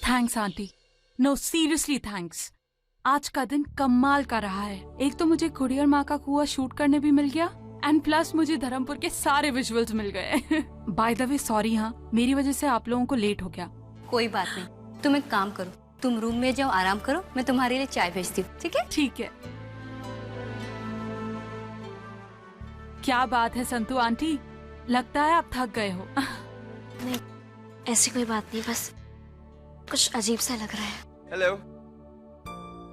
Thanks aunty, no seriously thanks. आज का दिन कमाल का रहा है। एक तो मुझे खुड़ियर माँ का कुआं शूट करने भी मिल गया एंड प्लस मुझे धर्मपुर के सारे विजुअल्स मिल गए। बाय द वे सॉरी, हाँ मेरी वजह से आप लोगों को लेट हो गया। कोई बात नहीं, तुम एक काम करो, तुम रूम में जाओ, आराम करो, मैं तुम्हारे लिए चाय भेजती हूँ। ठीक है? ठीक है। क्या बात है संतू आंटी, लगता है आप थक गए हो। नहीं, ऐसी कोई बात नहीं, बस कुछ अजीब सा लग रहा है। हेलो।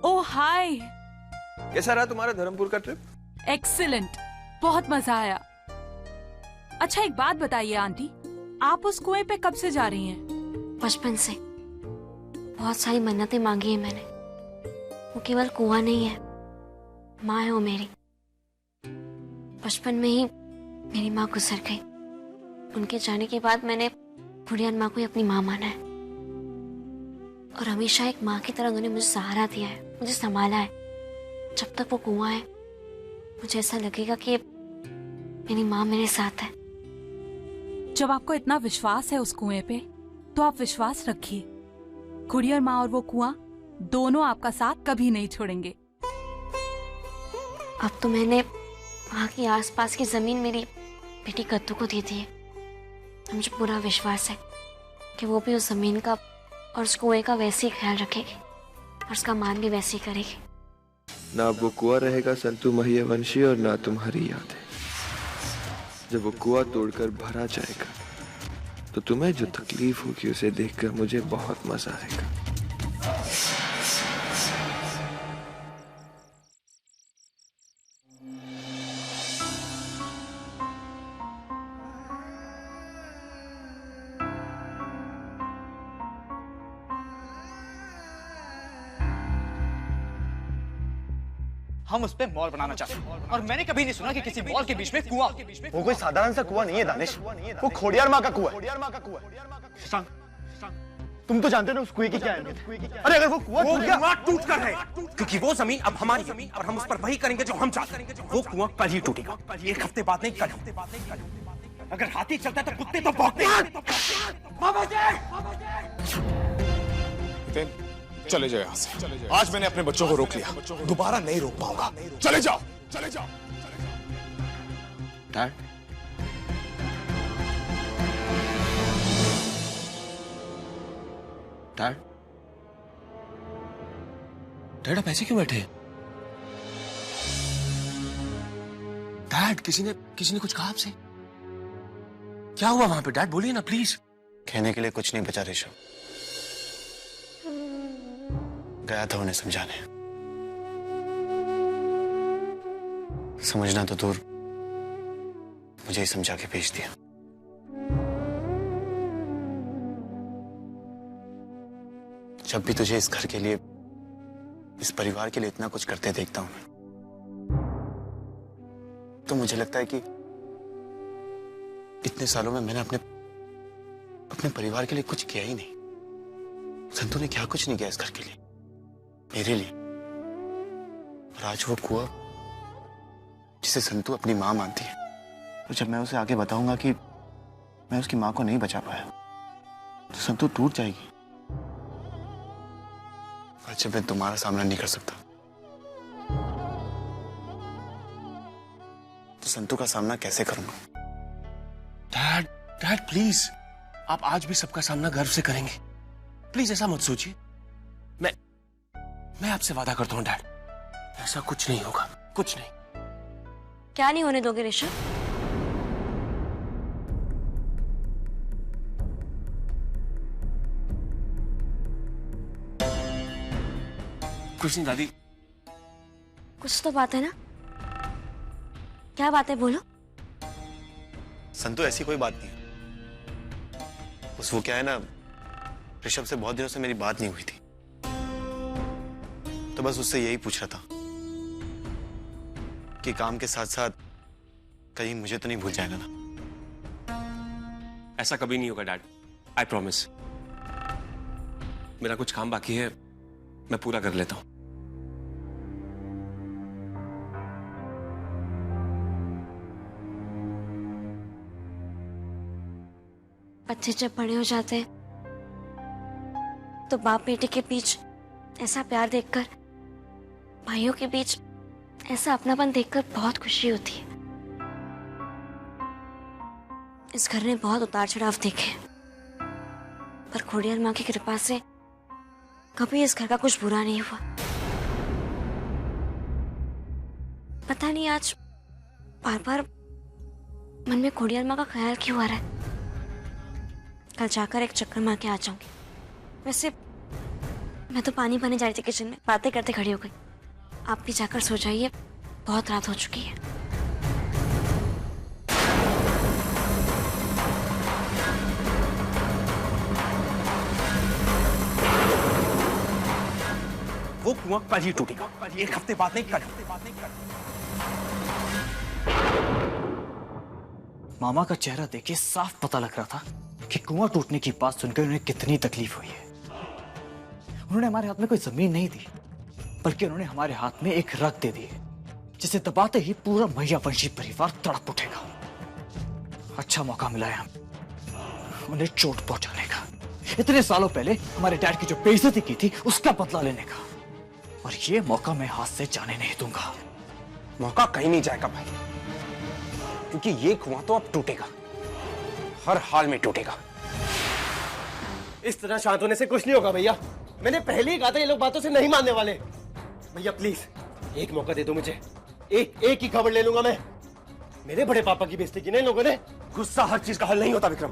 ओह हाय। कैसा रहा तुम्हारा धर्मपुर का ट्रिप? एक्सीलेंट, बहुत मजा आया। अच्छा एक बात बताइए आंटी, आप उस कुएं पे कब से जा रही हैं? बचपन से बहुत सारी मन्नतें मांगी है मैंने। वो केवल कुआं नहीं है, माँ है वो मेरी। बचपन में ही मेरी माँ गुजर गई। उनके जाने के बाद मैंने खुड़ियार माँ को ही अपनी माँ माना है और हमेशा एक माँ की तरह उन्होंने मुझे सहारा दिया है, मुझे संभाला है। जब तक वो कुआं है मुझे ऐसा लगेगा कि मेरी माँ मेरे साथ है। जब आपको इतना विश्वास है उस कुएं पे तो आप विश्वास रखिए, खुड़ियर माँ और वो कुआं दोनों आपका साथ कभी नहीं छोड़ेंगे। अब तो मैंने वहाँ की आसपास की जमीन मेरी बेटी कद्दू को दे दी है। मुझे पूरा विश्वास है कि वो भी उस जमीन का और उस कुएं का वैसे ही ख्याल रखेगी और उसका मान भी वैसे ही करेगी। ना वो कुआं रहेगा संतू महियावंशी और ना तुम्हारी यादें। जब वो कुआं तोड़कर भरा जाएगा तो तुम्हें जो तकलीफ होगी उसे देखकर मुझे बहुत मजा आएगा। हम उस पे मॉल बनाना चाहते हैं और मैंने कभी नहीं सुना कि किसी मॉल के बीच में कुआं। वो कोई साधारण सा कुआं नहीं है दानिश, वो खोडियार माँ का कुआं है। तुम तो जानते हो ना उस कुएं की क्या अहमियत है। अरे अगर वो कुआं टूट कर है, क्योंकि वो जमीन अब हमारी है और हम उस पर वही करेंगे जो हम चाहते हैं। वो कुआं कल ही टूटेगा, एक हफ्ते बाद नहीं, कल। अगर हाथी चलता है तो कुत्ते तो भौंकते हैं। चले जाओ यहाँ से। आज मैंने अपने बच्चों को रोक लिया, दोबारा नहीं रोक पाऊंगा। चले जाओ, चले जाओ। डैड, डैड, डैड आप ऐसे क्यों बैठे? डैड किसी ने कुछ कहा आपसे? क्या हुआ वहां पे? डैड बोलिए ना प्लीज। कहने के लिए कुछ नहीं बचा ऋषभ। गया था उन्हें समझाने, समझना तो दूर, मुझे ही समझा के भेज दिया। जब भी तुझे इस घर के लिए, इस परिवार के लिए इतना कुछ करते देखता हूं मैं, तो मुझे लगता है कि इतने सालों में मैंने अपने परिवार के लिए कुछ किया ही नहीं। संतू ने क्या कुछ नहीं किया इस घर के लिए, मेरे लिए। और आज वो कुआं जिसे संतू अपनी मां मानती है, तो जब मैं उसे आगे बताऊंगा कि मैं उसकी मां को नहीं बचा पाया तो संतू टूट जाएगी। और जब मैं तुम्हारा सामना नहीं कर सकता तो संतू का सामना कैसे करूंगा? डैड, डैड प्लीज, आप आज भी सबका सामना गर्व से करेंगे। प्लीज ऐसा मत सोचिए। मैं आपसे वादा करता हूं डैड, ऐसा कुछ नहीं होगा, कुछ नहीं। क्या नहीं होने दोगे ऋषभ? कुछ नहीं दादी। कुछ तो बात है ना, क्या बात है बोलो। संतू ऐसी कोई बात नहीं। बस वो क्या है ना, ऋषभ से बहुत दिनों से मेरी बात नहीं हुई थी, तो बस उससे यही पूछ रहा था कि काम के साथ साथ कहीं मुझे तो नहीं भूल जाएगा ना। ऐसा कभी नहीं होगा डैड, आई प्रॉमिस। मेरा कुछ काम बाकी है, मैं पूरा कर लेता हूं। बच्चे जब बड़े हो जाते हैं तो बाप बेटे के बीच ऐसा प्यार देखकर, भाइयों के बीच ऐसा अपनापन देखकर बहुत खुशी होती है। इस घर ने बहुत उतार चढ़ाव देखे, पर खोडियार माँ की कृपा से कभी इस घर का कुछ बुरा नहीं हुआ। पता नहीं आज बार बार मन में खोडियार माँ का ख्याल क्यों आ रहा है। कल जाकर एक चक्कर मार के आ जाऊंगी। वैसे मैं तो पानी पाने जा रही थी किचन में, बातें करते खड़ी हो गई। आप भी जाकर सो जाइए, बहुत रात हो चुकी है। वो कुआं कल ही टूटेगा, एक हफ्ते बाद नहीं, कल। मामा का चेहरा देखे साफ पता लग रहा था कि कुआं टूटने की बात सुनकर उन्हें कितनी तकलीफ हुई है। उन्होंने हमारे हाथ में कोई जमीन नहीं दी, बल्कि उन्होंने हमारे हाथ में एक रग दे दी, जिसे दबाते ही पूरा मैया वंशी परिवार तड़प उठेगा। अच्छा मौका मिला है उन्हें चोट पहुंचाने का। इतने सालों पहले हमारे डैड की जो बेइज्जती की थी, उसका बदला लेने का। और ये मौका मैं हाथ से जाने नहीं दूंगा। मौका कहीं नहीं जाएगा भाई, क्योंकि ये कुआं तो अब टूटेगा, हर हाल में टूटेगा। इस तरह शांत होने से कुछ नहीं होगा भैया। मैंने पहले ही कहा था ये लोग बातों से नहीं मानने वाले। भैया प्लीज एक मौका दे दो मुझे, एक ही खबर ले लूंगा मैं। मेरे बड़े पापा की बेइज्जती की ना इन लोगों ने। गुस्सा हर चीज का हल नहीं होता विक्रम,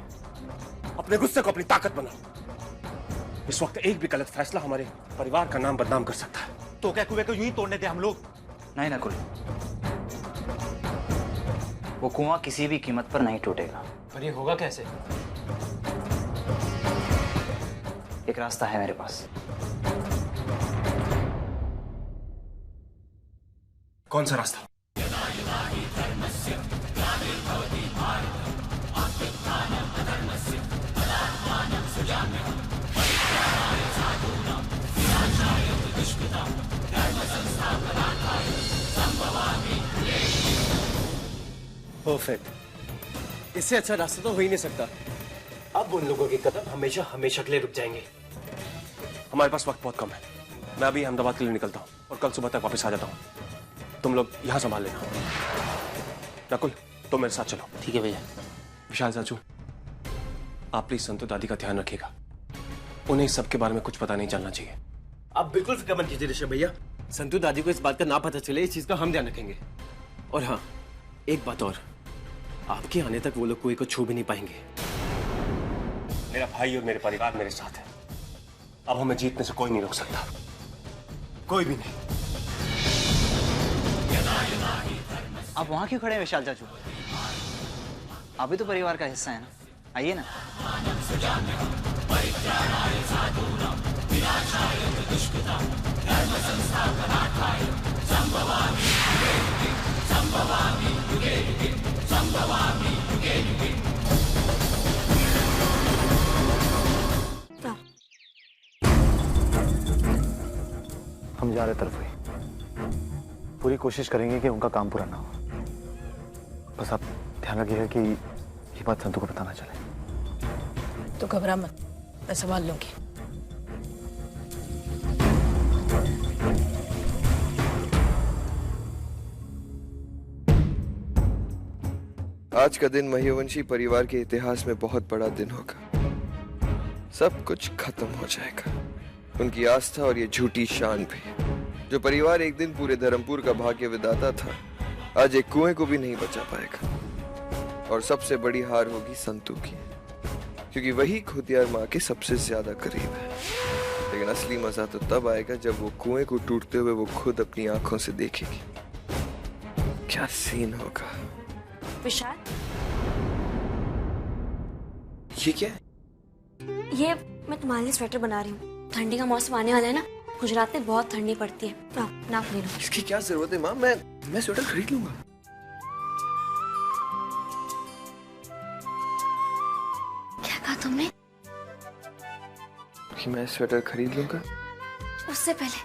अपने गुस्से को अपनी ताकत बनाओ। इस वक्त एक भी गलत फैसला हमारे परिवार का नाम बदनाम कर सकता है। तो क्या कुएं को यूं ही तोड़ने दे हम लोग? नहीं नकुल, वो कुआं किसी भी कीमत पर नहीं टूटेगा। पर ये होगा कैसे? एक रास्ता है मेरे पास। कौन सा रास्ता? परफेक्ट। इससे अच्छा रास्ता तो हो ही नहीं सकता। अब उन लोगों के कदम हमेशा हमेशा के लिए रुक जाएंगे। हमारे पास वक्त बहुत कम है। मैं अभी अहमदाबाद के लिए निकलता हूँ और कल सुबह तक वापस आ जाता हूँ। तुम लोग यहाँ संभाल लेना। नकुल तुम मेरे साथ चलो। ठीक है भैया। विशाल चाचू, आप प्लीज संतु दादी का ध्यान रखिएगा। उन्हें इस सब के बारे में कुछ पता नहीं चलना चाहिए। आप बिल्कुल फिक्र मत कीजिए ऋषभ भैया। संतु दादी को इस बात का ना पता चले, इस चीज का हम ध्यान रखेंगे। और हाँ, एक बात और, आपके आने तक वो लोग कुएं को छू भी नहीं पाएंगे। मेरा भाई और मेरे परिवार मेरे साथ है। अब हमें जीतने से कोई नहीं रोक सकता, कोई भी नहीं। आप वहां क्यों खड़े हैं विशाल चाचू? आप भी तो परिवार का हिस्सा है ना, आइए ना। हम जा रहे तरफ हुई, पूरी कोशिश करेंगे कि उनका काम पूरा ना हो। बस आप ध्यान रखिएगा कि ये बात संतु को पता ना चले। तो घबरा मत, मैं संभाल लूंगी। आज का दिन महीवंशी परिवार के इतिहास में बहुत बड़ा दिन होगा। सब कुछ खत्म हो जाएगा, उनकी आस्था और ये झूठी शान भी। जो परिवार एक दिन पूरे धर्मपुर का भाग्य विधाता था, आज एक कुएं को भी नहीं बचा पाएगा। और सबसे बड़ी हार होगी संतु की, क्योंकि वही खोडियार माँ के सबसे ज्यादा करीब है। लेकिन असली मजा तो तब आएगा जब वो कुएं को टूटते हुए वो खुद अपनी आंखों से देखेगी। क्या सीन होगा। विशाल, ये क्या है? ये मैं तुम्हारे लिए स्वेटर बना रही हूँ। ठंडी का मौसम आने वाला है ना, गुजरात में बहुत ठंडी पड़ती है। नाप ले लो। इसकी क्या जरूरत है माँ, मैं स्वेटर खरीद लूंगा। क्या कहा तुमने? कि मैं स्वेटर खरीद लूंगा। उससे पहले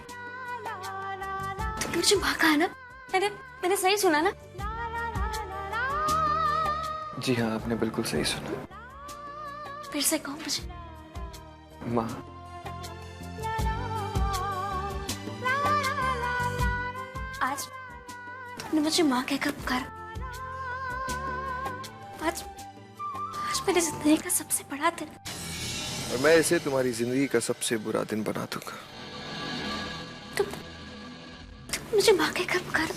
तुमने मुझे माँ कहा ना? मैंने सही सुना ना? जी हाँ, आपने बिल्कुल सही सुना। फिर से कहो मुझे। माँ, तुमने मुझे माँ कहकर पुकारा। आज मेरी जिंदगी का सबसे बड़ा दिन। और मैं इसे तुम्हारी जिंदगी का सबसे बुरा दिन बना दूंगा। तुम मुझे माँ कहकर पुकारा।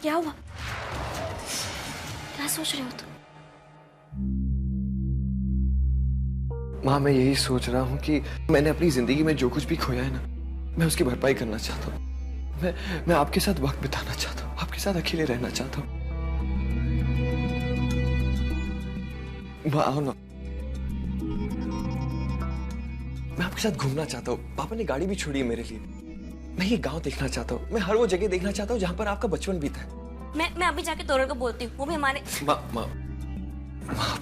क्या हुआ? क्या सोच रहे हो तुम? माँ, मैं यही सोच रहा हूँ कि मैंने अपनी जिंदगी में जो कुछ भी खोया है ना, मैं उसकी भरपाई करना चाहता हूँ। मैं आपके साथ वक्त बिताना चाहता हूँ, आपके साथ अकेले रहना चाहता हूँ। माँ आओ ना, मैं आपके साथ घूमना चाहता हूँ। पापा ने गाड़ी भी छोड़ी है मेरे लिए। मैं ये गांव देखना चाहता हूँ, मैं हर वो जगह देखना चाहता हूँ जहाँ पर आपका बचपन बीता है। मैं अभी जाके तोरण को बोलती हूँ, वो भी हमारे। माँ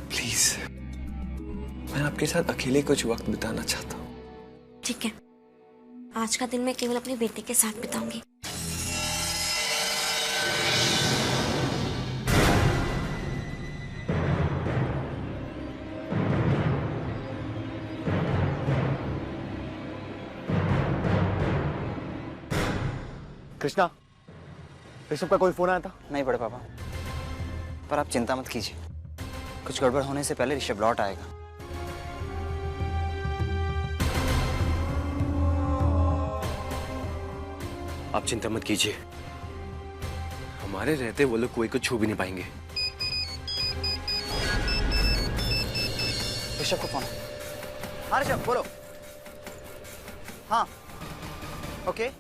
प्लीज, मैं आपके साथ अकेले कुछ वक्त बिताना चाहता हूँ। ठीक है, आज का दिन मैं केवल अपनी बेटी के साथ बिताऊंगी। कृष्णा, ऋषभ का कोई फोन आया था? नहीं बड़े पापा, पर आप चिंता मत कीजिए, कुछ गड़बड़ होने से पहले ऋषभ लौट आएगा। आप चिंता मत कीजिए, हमारे रहते वो लोग कोई को छू भी नहीं पाएंगे। ऋषभ को फोन। हाँ ऋषभ बोलो। हाँ ओके।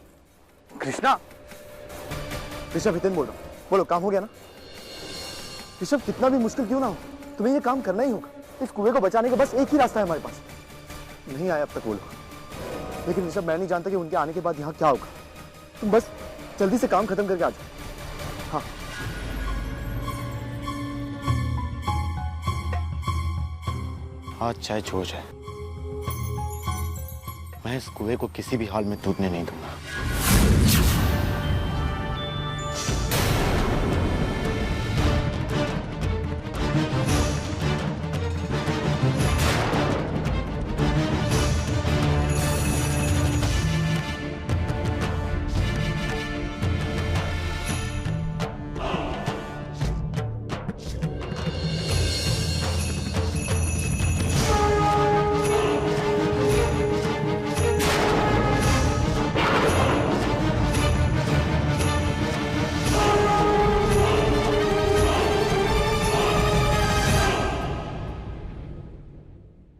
कृष्णा, ऋषभ हितेन बोल रहा हूँ। बोलो, काम हो गया ना? ऋषभ, कितना भी मुश्किल क्यों ना हो, तुम्हें ये काम करना ही होगा। इस कुएं को बचाने का बस एक ही रास्ता है हमारे पास। नहीं आया अब तक वो लोग, लेकिन ऋषभ मैं नहीं जानता कि उनके आने के बाद यहाँ क्या होगा। तुम बस जल्दी से काम खत्म करके आ जाओ। हाँ आज चाहे जो जाए, मैं इस कुएं को किसी भी हाल में टूटने नहीं दूंगा।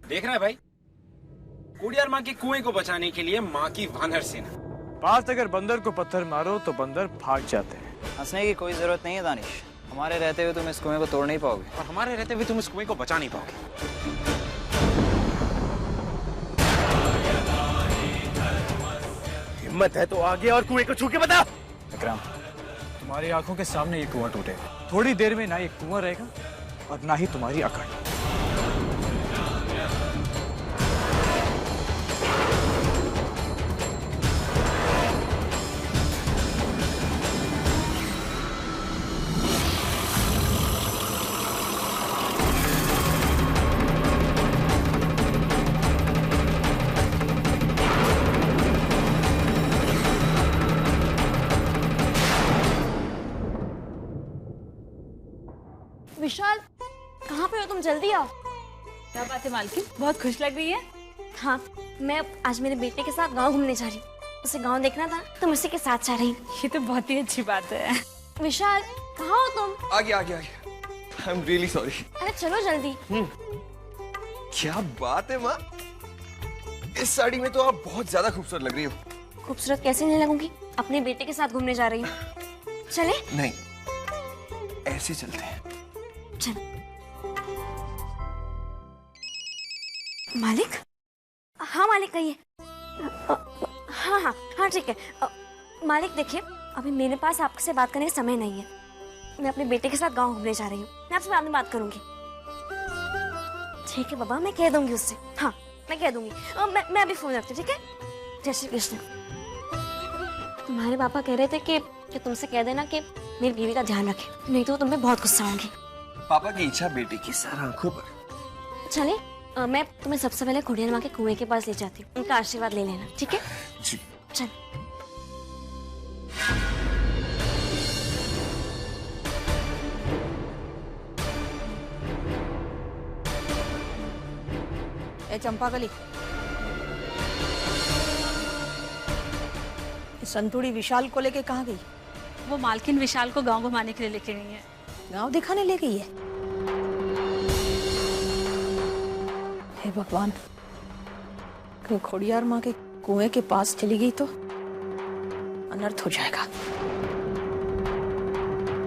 देख रहा है भाई, कुड़ियार माँ के कुएं को बचाने के लिए माँ की वानर सेना। पास अगर बंदर को पत्थर मारो तो बंदर भाग जाते हैं। हंसने की कोई जरूरत नहीं है दानिश, हमारे रहते हुए तुम इस कुएं को तोड़ नहीं पाओगे, और हमारे रहते हुए तुम इस कुएं को बचा नहीं पाओगे। हिम्मत है तो आगे और कुएं को छू के बता। विक्रम, तुम्हारी आंखों के सामने ये कुआं टूटेगा। थोड़ी देर में ना ये कुआं रहेगा और ना ही तुम्हारी अकड़। विशाल, कहाँ पे हो तुम? जल्दी आओ। क्या बात है मालकिन, बहुत खुश लग रही है। हाँ, मैं आज मेरे बेटे के साथ गांव घूमने जा रही हूँ। उसे गांव देखना था तो उसी के साथ जा रही हूँ। ये तो बहुत ही अच्छी बात है। विशाल, कहाँ हो तुम? आगे आगे आगे। I am really sorry. अरे चलो जल्दी। क्या बात है माँ, इस साड़ी में तो आप बहुत ज्यादा खूबसूरत लग रही हो। खूबसूरत कैसे नहीं लगूंगी, अपने बेटे के साथ घूमने जा रही हूँ। चले? नहीं, ऐसे चलते हैं। चल। मालिक? हाँ मालिक, कहिए। हाँ हाँ हाँ ठीक है। मालिक देखिए, अभी मेरे पास आपसे बात करने का समय नहीं है। मैं अपने बेटे के साथ गांव घूमने जा रही हूँ। मैं आपसे बाद में बात करूंगी। ठीक है बाबा, मैं कह दूंगी उससे। हाँ मैं कह दूंगी। मैं अभी फोन रखती हूँ, ठीक है? जय श्री कृष्ण। तुम्हारे पापा कह रहे थे कि तुमसे कह देना कि मेरी बीवी का ध्यान रखे, नहीं तो तुम पे बहुत गुस्सा होंगी। पापा की इच्छा बेटी की सर आंखों पर। चले, मैं तुम्हें सबसे पहले खुड़ियार माँ के कुएं के पास ले जाती हूँ। उनका आशीर्वाद ले लेना, ठीक है? जी। चल। ए चंपाकली, संतुड़ी विशाल को लेके कहाँ गई? वो मालकिन विशाल को गांव घुमाने के लिए लेके गई है। गांव दिखाने ले गई है? हे भगवान, कहीं खोड़ियार माँ के कुएं के पास चली गई तो अनर्थ हो जाएगा।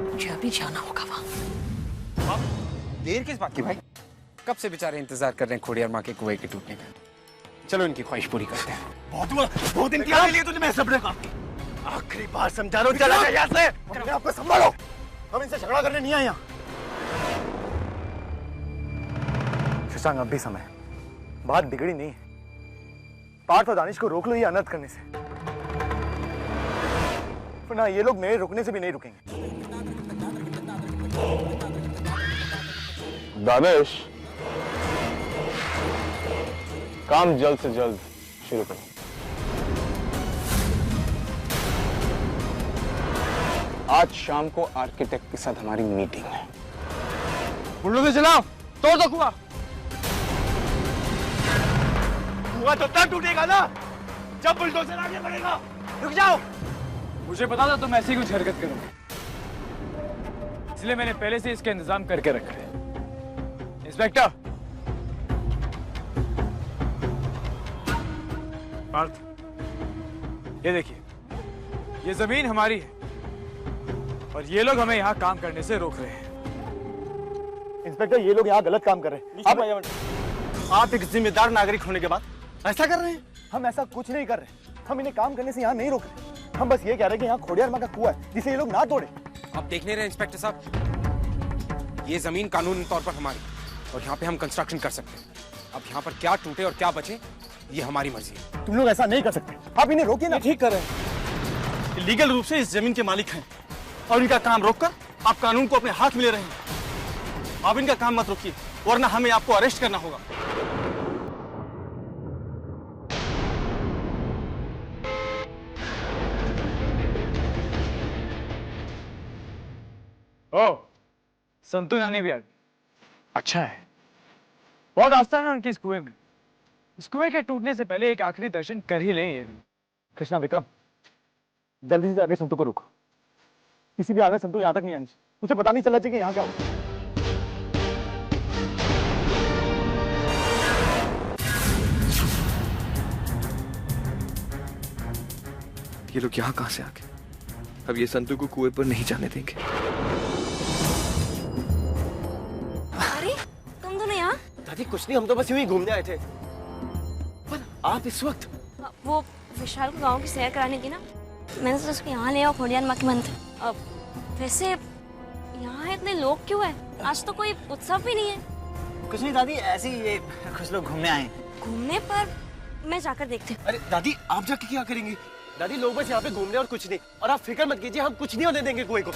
मुझे अभी जाना होगा वहां। देर किस बात की भाई? कब से बेचारे इंतजार कर रहे हैं खोड़ियार माँ के कुएं के टूटने का। चलो इनकी ख्वाहिश पूरी करते हैं। बहुत इम्तिहान ले लिए तूने मेरे सब्र का। आखिरी बार समझा रहा हूं, चला जा यहाँ से। अपने आप को संभालो, हम इनसे झगड़ा करने नहीं आए यहाँ। शशांक, अब भी समय, बात बिगड़ी नहीं है। पार्थ और दानिश को रोक लो ये अनर्थ करने से, वरना ये लोग मेरे रुकने से भी नहीं रुकेंगे। दानिश, काम जल्द से जल्द शुरू करो। आज शाम को आर्किटेक्ट के साथ हमारी मीटिंग है। बुलडोजर चलाओ, तोड़ दो कुआं। कुआं तो तब टूटेगा ना जब बुलडोजर आगे बढ़ेगा। रुक जाओ। मुझे पता था तुम ऐसी कुछ हरकत करोगे, इसलिए मैंने पहले से इसका इंतजाम करके रखा है। इंस्पेक्टर पार्थ, ये देखिए, ये जमीन हमारी है और ये लोग हमें यहाँ काम करने से रोक रहे हैं। इंस्पेक्टर, ये लोग यहाँ गलत काम कर रहे हैं। आप एक जिम्मेदार नागरिक होने के बाद ऐसा कर रहे हैं? हम ऐसा कुछ नहीं कर रहे। हम इन्हें काम करने से यहाँ नहीं रोक रहे। हम बस ये कह रहे हैं कि यहाँ खोड़ियार माँ का कुआं है जिसे ये लोग ना तोड़े। आप देख नहीं रहे इंस्पेक्टर साहब, ये जमीन कानूनी तौर पर हमारी और यहाँ पे हम कंस्ट्रक्शन कर सकते हैं। अब यहाँ पर क्या टूटे और क्या बचे ये हमारी मर्जी है। तुम लोग ऐसा नहीं कर सकते, आप इन्हें रोकिए ना। ठीक कर रहे हैं। लीगल रूप से इस जमीन के मालिक हैं और इनका काम रोककर आप कानून को अपने हाथ में ले रहे हैं। आप इनका काम मत रोकिए, वरना हमें आपको अरेस्ट करना होगा। ओ, संतु नानी भी आ गई। अच्छा है, बहुत आस्था है उनकी इस कुएं में। इस कुएं के टूटने से पहले एक आखिरी दर्शन कर ही लें ये। कृष्णा, विक्रम, जल्दी से जाके संतु को रोको। किसी भी आगे संतु यहाँ तक नहीं आनी चाहिए। उसे पता नहीं चलना चाहिए कि यहाँ क्या हो। ये लोग यहाँ कहाँ से आ गए? अब ये संतु को कुएं पर नहीं जाने देंगे। अरे तुम दोनों यहाँ? दादी कुछ नहीं, हम तो बस यूं ही घूमने आए थे। पर आप इस वक्त? वो विशाल को गांव की सैर कराने की ना, मैंने सोचा उसको यहाँ ले आओ खोड़ियार माँ के मंदिर। अब वैसे यहाँ इतने लोग क्यों है? आज तो कोई उत्सव भी नहीं है। कुछ नहीं दादी, ऐसे ही ये कुछ लोग घूमने आए। घूमने पर मैं जाकर देखती हूँ। अरे दादी, आप जाके क्या करेंगी? दादी, लोग बस यहाँ पे घूम रहे और कुछ नहीं। और आप फिक्र मत कीजिए, हम कुछ नहीं होने देंगे कुएं को।